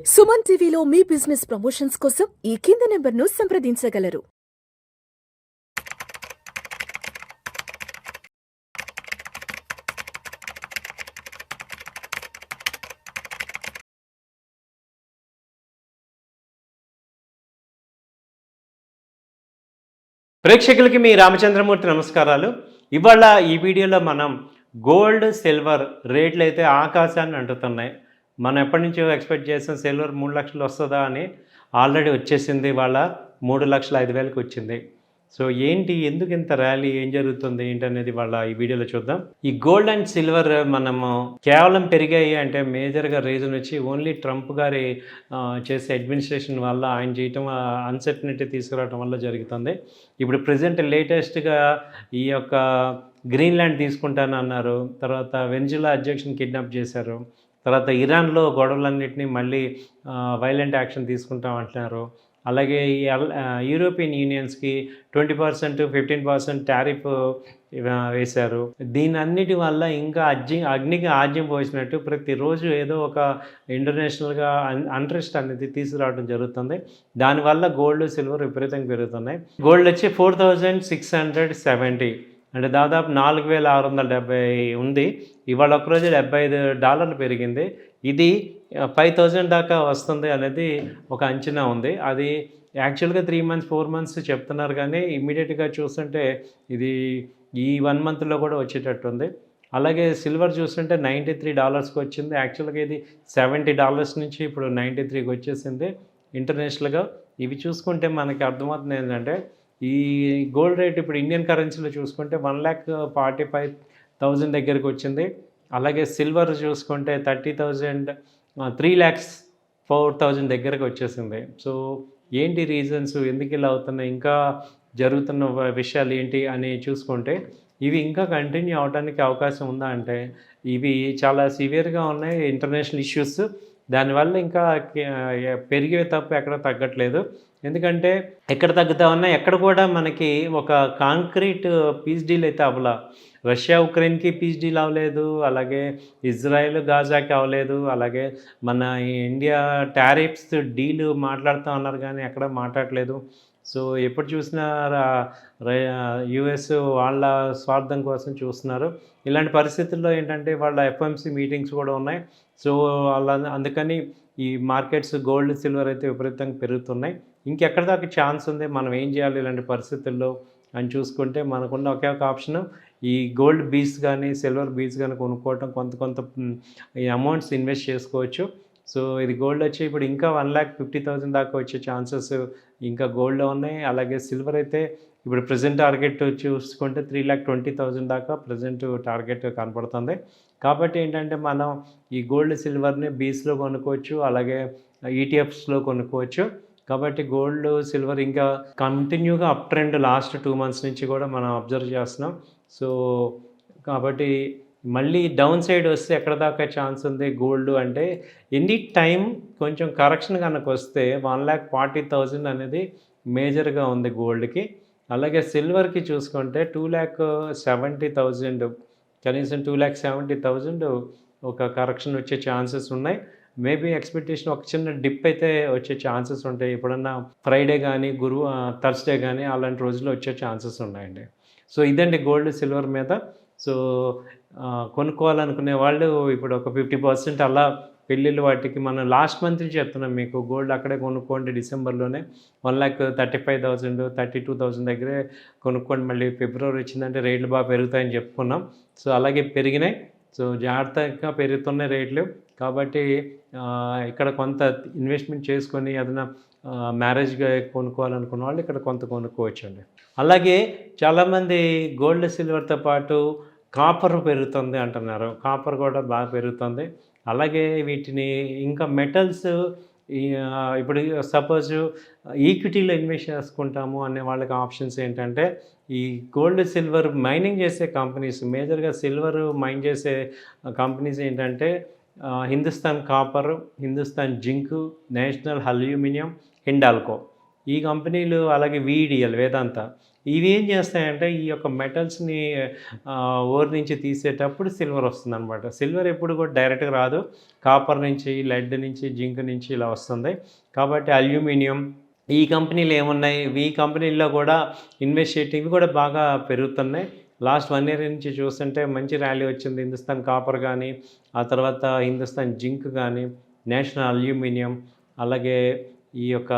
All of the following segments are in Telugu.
సుమన్ టీవీలో మీ బిజినెస్ ప్రమోషన్స్ కోసం ఈ కింది నెంబర్ను సంప్రదించగలరు. ప్రేక్షకులకి మీ రామచంద్రమూర్తి నమస్కారాలు. ఇవాళ ఈ వీడియోలో మనం గోల్డ్, సిల్వర్ రేట్లు అయితే ఆకాశాన్ని అంటుతున్నాయి. మనం ఎప్పటి నుంచో ఎక్స్పెక్ట్ చేసిన సిల్వర్ 3 లక్షలు వస్తుందా అని ఆల్రెడీ వచ్చేసింది. ఇవాళ 3,05,000కి వచ్చింది. సో ఏంటి, ఎందుకు ఇంత ర్యాలీ, ఏం జరుగుతుంది ఏంటనేది వాళ్ళ ఈ వీడియోలో చూద్దాం. ఈ గోల్డ్ అండ్ సిల్వర్ మనము కేవలం పెరిగాయి అంటే మేజర్గా రీజన్ వచ్చి ఓన్లీ ట్రంప్ గారి చేసే అడ్మినిస్ట్రేషన్ వల్ల, ఆయన చేయటం అన్సర్టనిటీ తీసుకురావడం వల్ల జరుగుతుంది. ఇప్పుడు ప్రజెంట్ లేటెస్ట్గా ఈ యొక్క గ్రీన్లాండ్ తీసుకుంటానన్నారు. తర్వాత వెనిజులా అధ్యక్షుని కిడ్నాప్ చేశారు. తర్వాత ఇరాన్లో గొడవలన్నింటినీ మళ్ళీ వైలెంట్ యాక్షన్ తీసుకుంటామంటున్నారు. అలాగే ఈ యూరోపియన్ యూనియన్స్కి 20%, 15% టారిఫ్ వేశారు. దీనన్నిటి వల్ల ఇంకా అగ్నికి ఆజ్యం పోసినట్టు ప్రతిరోజు ఏదో ఒక ఇంటర్నేషనల్గా అన్రెస్ట్ అనేది తీసుకురావడం జరుగుతుంది. దానివల్ల గోల్డ్, సిల్వర్ విపరీతంగా పెరుగుతున్నాయి. గోల్డ్ వచ్చి 4,670, అంటే దాదాపు 4,670 ఉంది. ఇవాళ ఒకరోజు $75 పెరిగింది. ఇది 5,000 దాకా వస్తుంది అనేది ఒక అంచనా ఉంది. అది యాక్చువల్గా 3 months 4 months చెప్తున్నారు, కానీ ఇమ్మీడియట్గా చూస్తుంటే ఇది ఈ 1 monthలో కూడా వచ్చేటట్టు ఉంది. అలాగే సిల్వర్ చూస్తుంటే $93కి వచ్చింది. యాక్చువల్గా ఇది $70 నుంచి ఇప్పుడు 93కి వచ్చేసింది ఇంటర్నేషనల్గా. ఇవి చూసుకుంటే మనకి అర్థమవుతుంది ఏంటంటే, ఈ గోల్డ్ రేట్ ఇప్పుడు ఇండియన్ కరెన్సీలో చూసుకుంటే 1,45,000 దగ్గరికి వచ్చింది. అలాగే సిల్వర్ చూసుకుంటే 30,000, 3,04,000 దగ్గరకు వచ్చేసింది. సో ఏంటి రీజన్స్, ఎందుకు ఇలా అవుతున్నాయి, ఇంకా జరుగుతున్న విషయాలు ఏంటి అని చూసుకుంటే, ఇవి ఇంకా కంటిన్యూ అవడానికి అవకాశం ఉందా అంటే, ఇవి చాలా సివియర్గా ఉన్నాయి ఇంటర్నేషనల్ ఇష్యూస్. దానివల్ల ఇంకా పెరిగే తప్ప ఎక్కడ తగ్గట్లేదు. ఎందుకంటే ఎక్కడ తగ్గుతా ఉన్నా, ఎక్కడ కూడా మనకి ఒక కాంక్రీట్ పీస్ డీల్ అయితే అవ్వలా. రష్యా ఉక్రెయిన్కి పీస్ డీల్ అవ్వలేదు, అలాగే ఇజ్రాయెల్ గాజాకి అవ్వలేదు, అలాగే మన ఇండియా టారిఫ్స్ డీల్ మాట్లాడుతూ ఉన్నారు కానీ ఎక్కడ మాట్లాడలేదు. సో ఎప్పుడు చూసినా యుఎస్ వాళ్ళ స్వార్థం కోసం చూస్తున్నారు. ఇలాంటి పరిస్థితుల్లో ఏంటంటే వాళ్ళ ఎఫ్ఎంసీ మీటింగ్స్ కూడా ఉన్నాయి. సో అందుకని ఈ మార్కెట్స్ గోల్డ్, సిల్వర్ అయితే విపరీతంగా పెరుగుతున్నాయి. ఇంకెక్కడ దాకా ఛాన్స్ ఉంది, మనం ఏం చేయాలి ఇలాంటి పరిస్థితుల్లో అని చూసుకుంటే, మనకున్న ఒకే ఒక ఆప్షను ఈ గోల్డ్ బీస్ కానీ సిల్వర్ బీస్ కానీ కొనుక్కోవటం, కొంత ఈ అమౌంట్స్ ఇన్వెస్ట్ చేసుకోవచ్చు. సో ఇది గోల్డ్ వచ్చి ఇప్పుడు ఇంకా 1,50,000 దాకా వచ్చే ఛాన్సెస్ ఇంకా గోల్డ్లో ఉన్నాయి. అలాగే సిల్వర్ అయితే ఇప్పుడు ప్రజెంట్ టార్గెట్ చూసుకుంటే 3,20,000 దాకా ప్రజెంట్ టార్గెట్ కనపడుతుంది. కాబట్టి ఏంటంటే మనం ఈ గోల్డ్, సిల్వర్ని బీస్లో కొనుక్కోవచ్చు, అలాగే ఈటీఎఫ్స్లో కొనుక్కోవచ్చు. కాబట్టి గోల్డ్, సిల్వర్ ఇంకా కంటిన్యూగా అప్ ట్రెండ్ లాస్ట్ 2 months నుంచి కూడా మనం అబ్జర్వ్ చేస్తున్నాం. సో కాబట్టి మళ్ళీ డౌన్ సైడ్ వస్తే ఎక్కడ దాకా ఛాన్స్ ఉంది గోల్డ్ అంటే, ఎనీ టైం కొంచెం కరెక్షన్ కనుక వస్తే 1,40,000 అనేది మేజర్గా ఉంది గోల్డ్కి. అలాగే సిల్వర్కి చూసుకుంటే 2,70,000, కనీసం 2,70,000 ఒక కరెక్షన్ వచ్చే ఛాన్సెస్ ఉన్నాయి. మేబీ ఎక్స్పెక్టేషన్ ఒక చిన్న డిప్ అయితే వచ్చే ఛాన్సెస్ ఉంటాయి. ఎప్పుడన్నా ఫ్రైడే కానీ థర్స్డే కానీ అలాంటి రోజుల్లో వచ్చే ఛాన్సెస్ ఉన్నాయండి. సో ఇదండి గోల్డ్, సిల్వర్ మీద. సో కొనుక్కోవాలనుకునే వాళ్ళు ఇప్పుడు ఒక 50% అలా పెళ్ళిళ్ళు వాటికి మనం లాస్ట్ మంత్ నుంచి చెప్తున్నాం మీకు, గోల్డ్ అక్కడే కొనుక్కోండి. డిసెంబర్లోనే 1,35,000, 32,000 దగ్గరే కొనుక్కోండి. మళ్ళీ ఫిబ్రవరి వచ్చిందంటే రేట్లు బాగా పెరుగుతాయని చెప్పుకున్నాం. సో అలాగే పెరిగినాయి. సో జాగ్రత్తగా పెరుగుతున్న రేట్లు. కాబట్టి ఇక్కడ కొంత ఇన్వెస్ట్మెంట్ చేసుకొని ఏదైనా మ్యారేజ్గా కొనుక్కోవాలనుకున్న వాళ్ళు ఇక్కడ కొంత కొనుక్కోవచ్చండి. అలాగే చాలామంది గోల్డ్, సిల్వర్తో పాటు కాపర్ పెరుగుతుంది అంటున్నారు. కాపర్ కూడా బాగా పెరుగుతుంది. అలాగే వీటిని ఇంకా మెటల్స్, ఇప్పుడు సపోజ్ ఈక్విటీలో ఇన్వెస్ట్ చేసుకుంటాము అనే వాళ్ళకి ఆప్షన్స్ ఏంటంటే, ఈ గోల్డ్, సిల్వర్ మైనింగ్ చేసే కంపెనీస్, మేజర్గా సిల్వర్ మైన్ చేసే కంపెనీస్ ఏంటంటే Hindustan copper, Hindustan zinc, national aluminium, Hindalco. ఈ కంపెనీలు అలాగే VEDL వేదాంత ఇవి ఏం చేస్తాయంటే ఈ యొక్క మెటల్స్ని ఓర్ నుంచి తీసేటప్పుడు సిల్వర్ వస్తుందన్నమాట. సిల్వర్ ఎప్పుడు కూడా డైరెక్ట్గా రాదు, కాపర్ నుంచి, లెడ్ నుంచి, జింక్ నుంచి ఇలా వస్తుంది. కాబట్టి అల్యూమినియం ఈ కంపెనీలు ఏమున్నాయి, ఈ కంపెనీల్లో కూడా ఇన్వెస్ట్ చేయటం ఇవి కూడా బాగా పెరుగుతున్నాయి. లాస్ట్ 1 ఇయర్ నుంచి చూస్తుంటే మంచి ర్యాలీ వచ్చింది. హిందుస్థాన్ కాపర్ కానీ, ఆ తర్వాత హిందుస్థాన్ జింక్ కానీ, నేషనల్ అల్యూమినియం, అలాగే ఈ యొక్క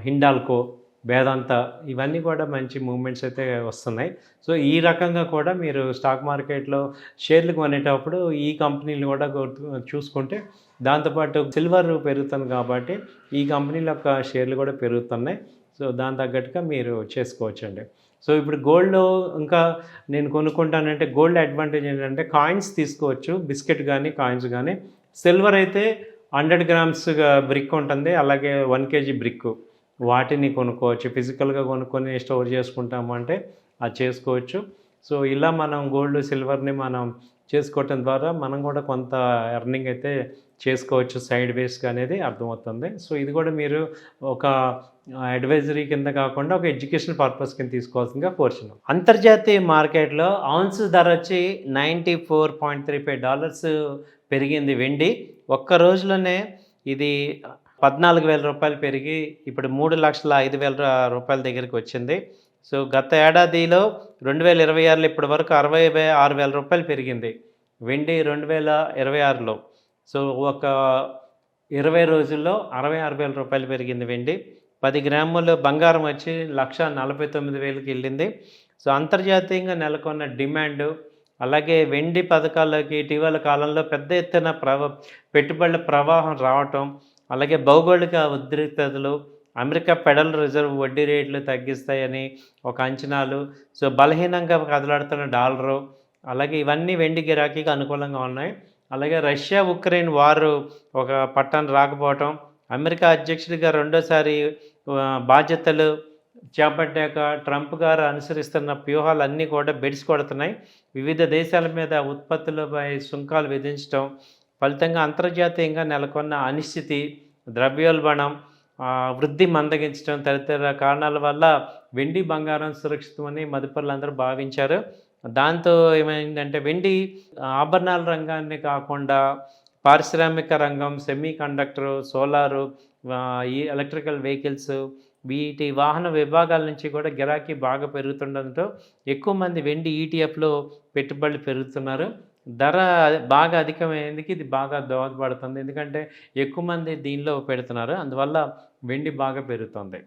హిండాల్కో, వేదాంత ఇవన్నీ కూడా మంచి మూవ్మెంట్స్ అయితే వస్తున్నాయి. సో ఈ రకంగా కూడా మీరు స్టాక్ మార్కెట్లో షేర్లు కొనేటప్పుడు ఈ కంపెనీలు కూడా చూసుకుంటే, దాంతోపాటు సిల్వర్ పెరుగుతుంది కాబట్టి ఈ కంపెనీల యొక్క షేర్లు కూడా పెరుగుతున్నాయి. సో దాని తగ్గట్టుగా మీరు చేసుకోవచ్చండి. సో ఇప్పుడు గోల్డ్లో ఇంకా నేను కొనుక్కుంటానంటే గోల్డ్ అడ్వాంటేజ్ ఏంటంటే కాయిన్స్ తీసుకోవచ్చు, బిస్కెట్ కానీ కాయిన్స్ కానీ. సిల్వర్ అయితే 100 గ్రామ్స్ బ్రిక్ ఉంటుంది, అలాగే 1 kg బ్రిక్ వాటిని కొనుక్కోవచ్చు. ఫిజికల్గా కొనుక్కొని స్టోర్ చేసుకుంటాము అంటే అది చేసుకోవచ్చు. సో ఇలా మనం గోల్డ్ సిల్వర్ని మనం చేసుకోవటం ద్వారా మనం కూడా కొంత ఎర్నింగ్ అయితే చేసుకోవచ్చు సైడ్ వేస్గా అనేది అర్థమవుతుంది. సో ఇది కూడా మీరు ఒక అడ్వైజరీ కింద కాకుండా ఒక ఎడ్యుకేషన్ పర్పస్ కింద తీసుకోవాల్సిందిగా కోరుచున్నాం. అంతర్జాతీయ మార్కెట్లో ఔన్స్ ధర వచ్చి $94.35 పెరిగింది వెండి. ఒక్క రోజులోనే ఇది 14,000 రూపాయలు పెరిగి ఇప్పుడు 3,05,000 దగ్గరికి వచ్చింది. సో గత ఏడాదిలో 2026లో ఇప్పటి వరకు 66,000 రూపాయలు పెరిగింది వెండి 2026లో. సో ఒక 20 రోజుల్లో 66,000 రూపాయలు పెరిగింది వెండి. 10 గ్రాములు బంగారం వచ్చి 1,49,000కి వెళ్ళింది. సో అంతర్జాతీయంగా నెలకొన్న డిమాండ్, అలాగే వెండి పథకాల్లోకి ఇటీవల కాలంలో పెద్ద ఎత్తున పెట్టుబడుల ప్రవాహం రావటం, అలాగే భౌగోళిక ఉద్రిక్తతలు, అమెరికా ఫెడరల్ రిజర్వ్ వడ్డీ రేట్లు తగ్గిస్తాయని ఒక అంచనాలు, సో బలహీనంగా కదలాడుతున్న డాలరు, అలాగే ఇవన్నీ వెండి గిరాకీకి అనుకూలంగా ఉన్నాయి. అలాగే రష్యా ఉక్రెయిన్ వారు ఒక పట్టాన్ని రాకపోవటం, అమెరికా అధ్యక్షుడిగా రెండోసారి బాధ్యతలు చేపట్టాక ట్రంప్ గారు అనుసరిస్తున్న వ్యూహాలన్నీ కూడా బెడిసి కొడుతున్నాయి. వివిధ దేశాల మీద ఉత్పత్తులపై సుంకాలు విధించడం ఫలితంగా అంతర్జాతీయంగా నెలకొన్న అనిశ్చితి, ద్రవ్యోల్బణం, వృద్ధి మందగించడం తదితర కారణాల వల్ల వెండి బంగారం సురక్షితమని మదుపరులందరూ భావించారు. దాంతో ఏమైందంటే వెండి ఆభరణాల రంగాన్ని కాకుండా పారిశ్రామిక రంగం, సెమీ కండక్టరు, సోలారు, ఈ ఎలక్ట్రికల్ వెహికల్స్, వీటి వాహన విభాగాల నుంచి కూడా గిరాకీ బాగా పెరుగుతుండడంతో ఎక్కువ మంది వెండి ETFలో పెట్టుబడులు పెరుగుతున్నారు. ధర బాగా అధికమైనందుకు ఇది బాగా దోహదపడుతుంది, ఎందుకంటే ఎక్కువ మంది దీనిలో పెడుతున్నారు. అందువల్ల వెండి బాగా పెరుగుతుంది.